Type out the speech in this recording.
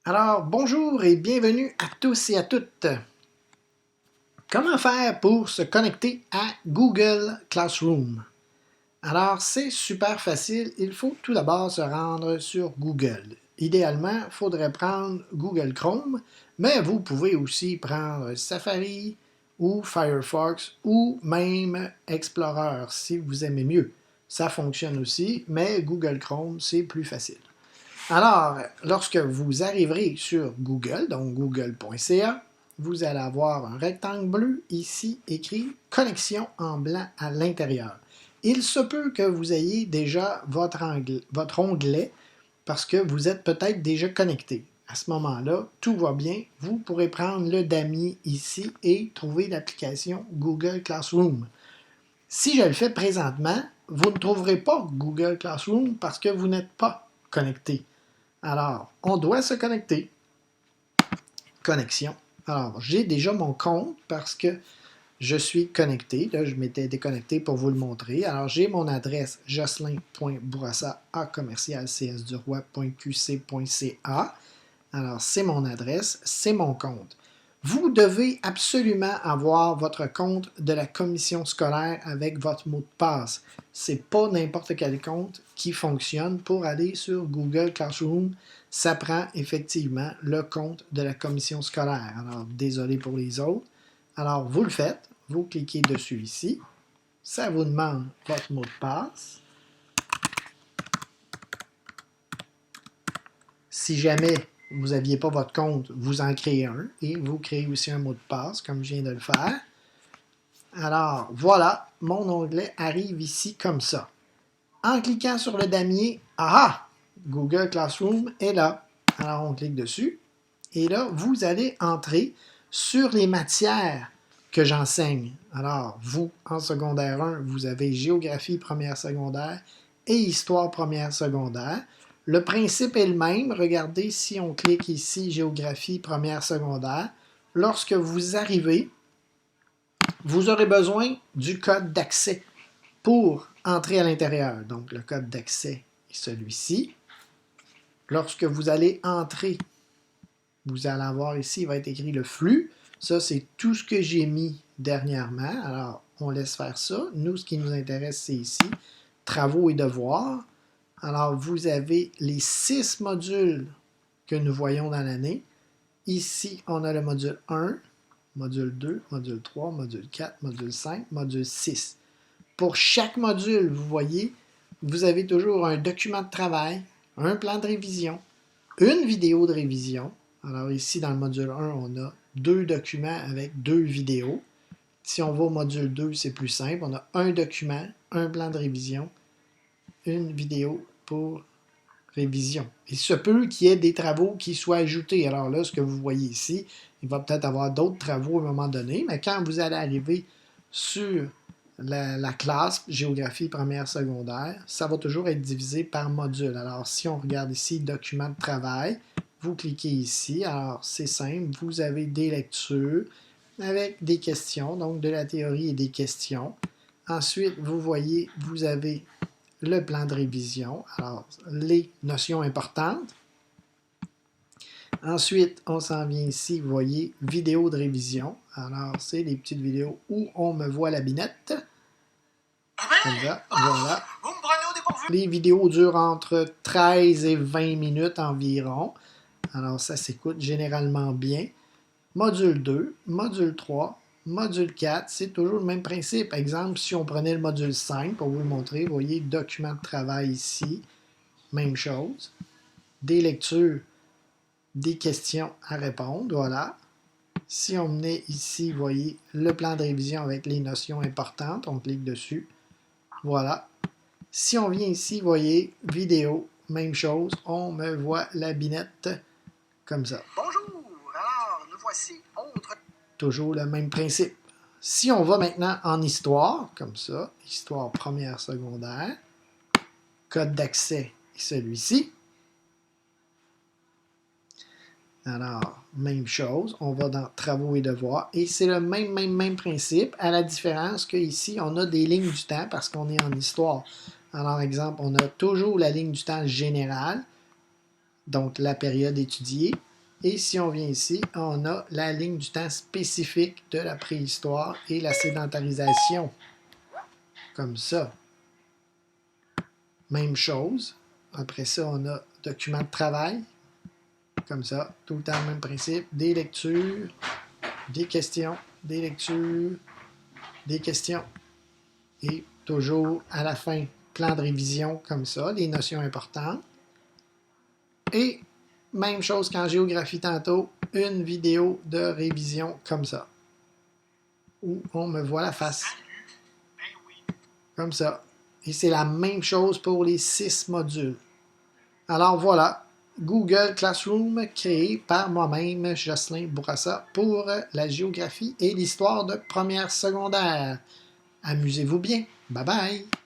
Alors, bonjour et bienvenue à tous et à toutes. Comment faire pour se connecter à Google Classroom? Alors, c'est super facile. Il faut tout d'abord se rendre sur Google. Idéalement, il faudrait prendre Google Chrome, mais vous pouvez aussi prendre Safari ou Firefox ou même Explorer si vous aimez mieux. Ça fonctionne aussi, mais Google Chrome, c'est plus facile. Alors, lorsque vous arriverez sur Google, donc google.ca, vous allez avoir un rectangle bleu ici écrit Connexion en blanc à l'intérieur. Il se peut que vous ayez déjà votre onglet parce que vous êtes peut-être déjà connecté. À ce moment-là, tout va bien. Vous pourrez prendre le damier ici et trouver l'application Google Classroom. Si je le fais présentement, vous ne trouverez pas Google Classroom parce que vous n'êtes pas connecté. Alors, on doit se connecter. Connexion. Alors, j'ai déjà mon compte parce que je suis connecté. Là, je m'étais déconnecté pour vous le montrer. Alors, j'ai mon adresse jocelyn.bourassa@csduroy.qc.ca. Alors, c'est mon adresse, c'est mon compte. Vous devez absolument avoir votre compte de la commission scolaire avec votre mot de passe. C'est pas n'importe quel compte qui fonctionne. Pour aller sur Google Classroom, ça prend effectivement le compte de la commission scolaire. Alors, désolé pour les autres. Alors, vous le faites. Vous cliquez dessus ici. Ça vous demande votre mot de passe. Si jamais vous n'aviez pas votre compte, vous en créez un et vous créez aussi un mot de passe, comme je viens de le faire. Alors, voilà, mon onglet arrive ici comme ça. En cliquant sur le damier, Google Classroom est là. Alors, on clique dessus. Et là, vous allez entrer sur les matières que j'enseigne. Alors, vous, en secondaire 1, vous avez géographie première secondaire et histoire première secondaire. Le principe est le même. Regardez, si on clique ici, géographie première secondaire, lorsque vous arrivez, vous aurez besoin du code d'accès pour entrer à l'intérieur. Donc, le code d'accès est celui-ci. Lorsque vous allez entrer, vous allez avoir ici, il va être écrit le flux. Ça, c'est tout ce que j'ai mis dernièrement. Alors, on laisse faire ça. Nous, ce qui nous intéresse, c'est ici, travaux et devoirs. Alors, vous avez les 6 modules que nous voyons dans l'année. Ici, on a le module 1, module 2, module 3, module 4, module 5, module 6. Pour chaque module, vous voyez, vous avez toujours un document de travail, un plan de révision, une vidéo de révision. Alors ici, dans le module 1, on a 2 documents avec 2 vidéos. Si on va au module 2, c'est plus simple. On a un document, un plan de révision, une vidéo pour révision. Il se peut qu'il y ait des travaux qui soient ajoutés. Alors là, ce que vous voyez ici, il va peut-être avoir d'autres travaux à un moment donné, mais quand vous allez arriver sur la classe géographie première secondaire, ça va toujours être divisé par module. Alors, si on regarde ici, document de travail, vous cliquez ici. Alors, c'est simple, vous avez des lectures avec des questions, donc de la théorie et des questions. Ensuite, vous voyez, vous avez le plan de révision, alors les notions importantes. Ensuite, on s'en vient ici, vous voyez, vidéo de révision. Alors, c'est les petites vidéos où on me voit la binette. Comme ça, voilà. Les vidéos durent entre 13 et 20 minutes environ. Alors, ça s'écoute généralement bien. Module 2, module 3, module 4, c'est toujours le même principe. Exemple, si on prenait le module 5, pour vous le montrer, vous voyez, document de travail ici, même chose. Des lectures, des questions à répondre, voilà. Si on venait ici, vous voyez, le plan de révision avec les notions importantes, on clique dessus, voilà. Si on vient ici, vous voyez, vidéo, même chose, on me voit la binette comme ça. Bonjour, alors nous voici autre. Toujours le même principe. Si on va maintenant en histoire, comme ça, histoire première secondaire, code d'accès est celui-ci. Alors, même chose, on va dans travaux et devoirs, et c'est le même principe, à la différence qu'ici, on a des lignes du temps parce qu'on est en histoire. Alors, exemple, on a toujours la ligne du temps générale, donc la période étudiée. Et si on vient ici, on a la ligne du temps spécifique de la préhistoire et la sédentarisation. Comme ça. Même chose. Après ça, on a document de travail. Comme ça. Tout le temps le même principe. Des lectures, des questions, des lectures, des questions. Et toujours à la fin, plan de révision comme ça, les notions importantes. Et même chose qu'en géographie tantôt, une vidéo de révision comme ça. Où on me voit la face. Comme ça. Et c'est la même chose pour les 6 modules. Alors voilà, Google Classroom créé par moi-même, Jocelyn Bourassa, pour la géographie et l'histoire de première secondaire. Amusez-vous bien. Bye bye!